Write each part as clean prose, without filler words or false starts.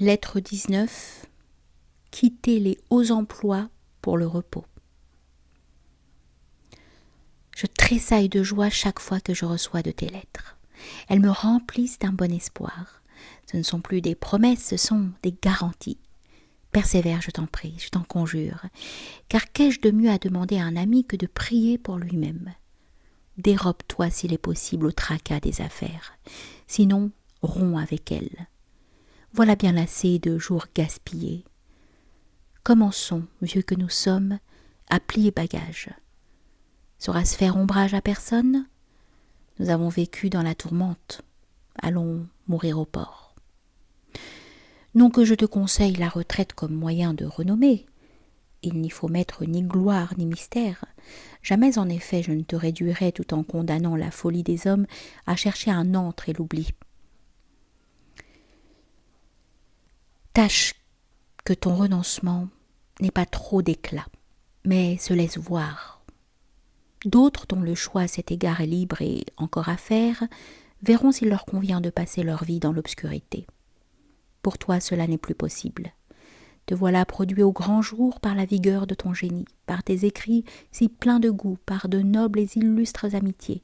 Lettre 19. Quitter les hauts emplois pour le repos. Je tressaille de joie chaque fois que je reçois de tes lettres. Elles me remplissent d'un bon espoir. Ce ne sont plus des promesses, ce sont des garanties. Persévère, je t'en prie, je t'en conjure, car qu'ai-je de mieux à demander à un ami que de prier pour lui-même? Dérobe-toi s'il est possible au tracas des affaires, sinon romps avec elles. Voilà bien assez de jours gaspillés. Commençons, vieux que nous sommes, à plier bagages. Saura-ce faire ombrage à personne? Nous avons vécu dans la tourmente. Allons mourir au port. Non que je te conseille la retraite comme moyen de renommée. Il n'y faut mettre ni gloire ni mystère. Jamais en effet je ne te réduirai tout en condamnant la folie des hommes à chercher un antre et l'oubli. Tâche que ton renoncement n'ait pas trop d'éclat, mais se laisse voir. D'autres, dont le choix à cet égard est libre et encore à faire, verront s'il leur convient de passer leur vie dans l'obscurité. Pour toi, cela n'est plus possible. Te voilà produit au grand jour par la vigueur de ton génie, par tes écrits si pleins de goût, par de nobles et illustres amitiés.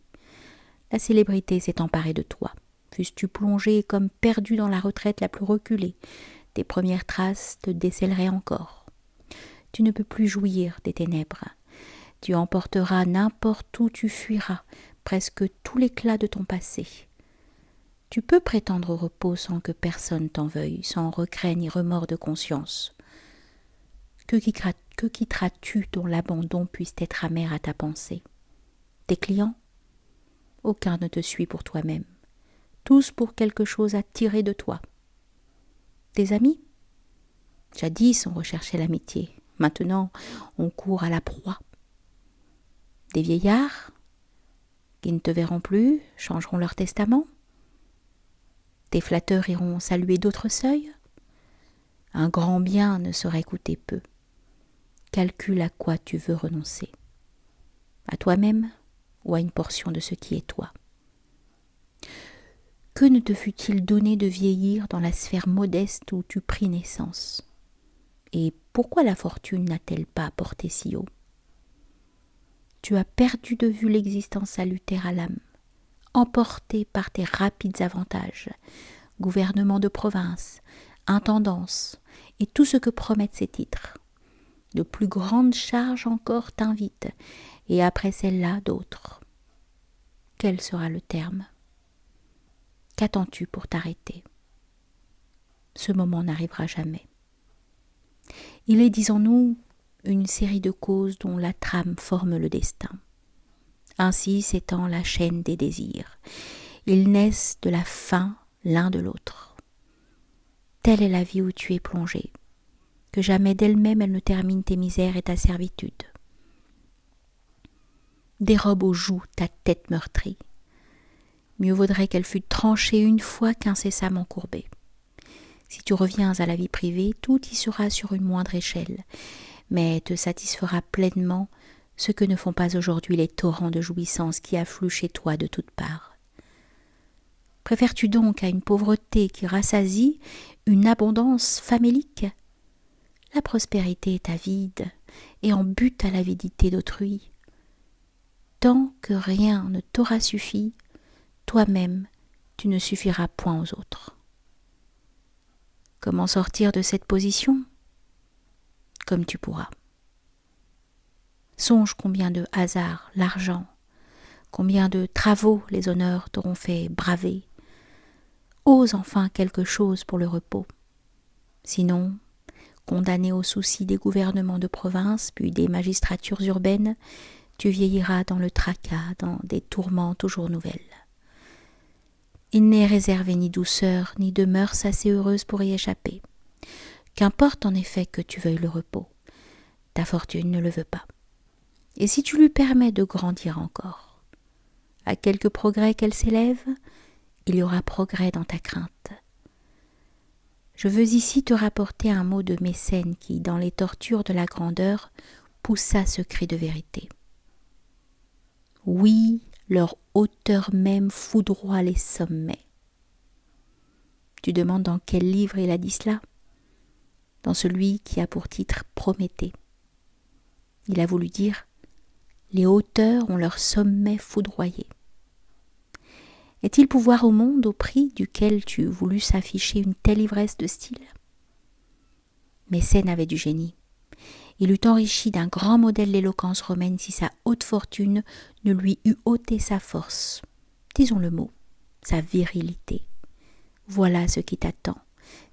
La célébrité s'est emparée de toi. Fusses-tu plongé comme perdu dans la retraite la plus reculée, tes premières traces te décèleraient encore. Tu ne peux plus jouir des ténèbres. Tu emporteras n'importe où tu fuiras, presque tout l'éclat de ton passé. Tu peux prétendre au repos sans que personne t'en veuille, sans regret ni remords de conscience. Que quitteras-tu dont l'abandon puisse être amer à ta pensée? Tes clients? Aucun ne te suit pour toi-même. Tous pour quelque chose à tirer de toi. Tes amis? Jadis on recherchait l'amitié, maintenant on court à la proie. Des vieillards qui ne te verront plus changeront leur testament? Tes flatteurs iront saluer d'autres seuils? Un grand bien ne saurait coûter peu. Calcule à quoi tu veux renoncer. À toi-même ou à une portion de ce qui est toi. Que ne te fut-il donné de vieillir dans la sphère modeste où tu pris naissance? Et pourquoi la fortune n'a-t-elle pas porté si haut? Tu as perdu de vue l'existence salutaire à l'âme, emporté par tes rapides avantages, gouvernement de province, intendance et tout ce que promettent ces titres. De plus grandes charges encore t'invitent, et après celle-là d'autres. Quel sera le terme? Qu'attends-tu pour t'arrêter? Ce moment n'arrivera jamais. Il est, disons-nous, une série de causes dont la trame forme le destin. Ainsi s'étend la chaîne des désirs. Ils naissent de la fin l'un de l'autre. Telle est la vie où tu es plongé, que jamais d'elle-même elle ne termine tes misères et ta servitude. Dérobe aux joues ta tête meurtrie. Mieux vaudrait qu'elle fût tranchée une fois qu'incessamment courbée. Si tu reviens à la vie privée, tout y sera sur une moindre échelle, mais te satisfera pleinement ce que ne font pas aujourd'hui les torrents de jouissance qui affluent chez toi de toutes parts. Préfères-tu donc à une pauvreté qui rassasie une abondance famélique? La prospérité est avide et en bute à l'avidité d'autrui. Tant que rien ne t'aura suffi, toi-même tu ne suffiras point aux autres. Comment sortir de cette position? Comme tu pourras. Songe combien de hasards, l'argent, combien de travaux les honneurs t'auront fait braver. Ose enfin quelque chose pour le repos. Sinon, condamné au souci des gouvernements de province, puis des magistratures urbaines, tu vieilliras dans le tracas, dans des tourments toujours nouvelles. Il n'est réservé ni douceur, ni de mœurs assez heureuses pour y échapper. Qu'importe en effet que tu veuilles le repos, ta fortune ne le veut pas. Et si tu lui permets de grandir encore, à quelque progrès qu'elle s'élève, il y aura progrès dans ta crainte. Je veux ici te rapporter un mot de Mécène qui, dans les tortures de la grandeur, poussa ce cri de vérité. Oui, leur hauteur même foudroie les sommets. Tu demandes dans quel livre il a dit cela? Dans celui qui a pour titre Prométhée. Il a voulu dire « Les hauteurs ont leur sommet foudroyé ». Est-il pouvoir au monde au prix duquel tu voulus afficher une telle ivresse de style? Mécène avait du génie. Il eût enrichi d'un grand modèle l'éloquence romaine si sa haute fortune ne lui eût ôté sa force, disons le mot, sa virilité. Voilà ce qui t'attend,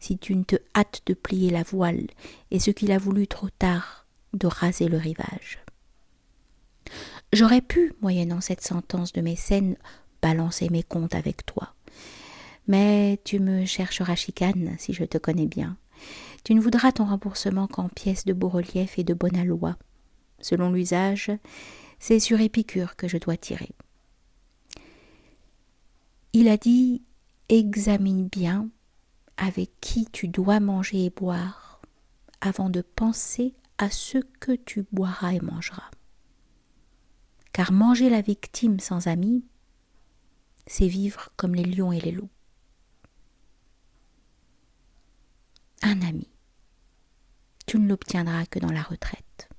si tu ne te hâtes de plier la voile, et ce qu'il a voulu trop tard, de raser le rivage. J'aurais pu, moyennant cette sentence de Mécène, balancer mes comptes avec toi. Mais tu me chercheras chicane, si je te connais bien. Tu ne voudras ton remboursement qu'en pièces de beau relief et de bonne aloi. Selon l'usage, c'est sur Épicure que je dois tirer. Il a dit « Examine bien avec qui tu dois manger et boire avant de penser à ce que tu boiras et mangeras. Car manger la victime sans amis, c'est vivre comme les lions et les loups. » Un ami, tu ne l'obtiendras que dans la retraite.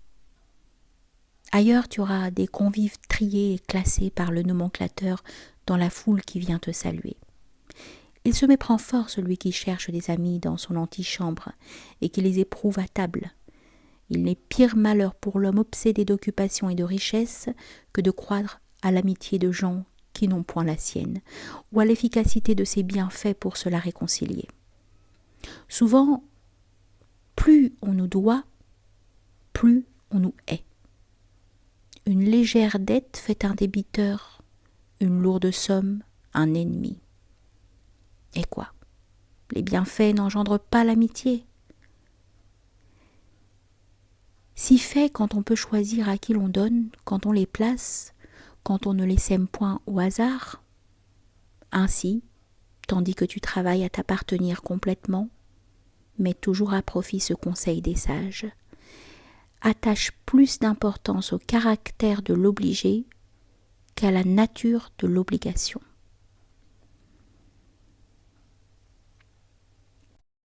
Ailleurs, tu auras des convives triés et classés par le nomenclateur dans la foule qui vient te saluer. Il se méprend fort celui qui cherche des amis dans son antichambre et qui les éprouve à table. Il n'est pire malheur pour l'homme obsédé d'occupation et de richesse que de croire à l'amitié de gens qui n'ont point la sienne, ou à l'efficacité de ses bienfaits pour se la réconcilier. Souvent, plus on nous doit, plus on nous hait. Une légère dette fait un débiteur, une lourde somme un ennemi. Et quoi? Les bienfaits n'engendrent pas l'amitié. Si fait quand on peut choisir à qui l'on donne, quand on les place, quand on ne les sème point au hasard. Ainsi, tandis que tu travailles à t'appartenir complètement, mets toujours à profit ce conseil des sages. Attache plus d'importance au caractère de l'obligé qu'à la nature de l'obligation.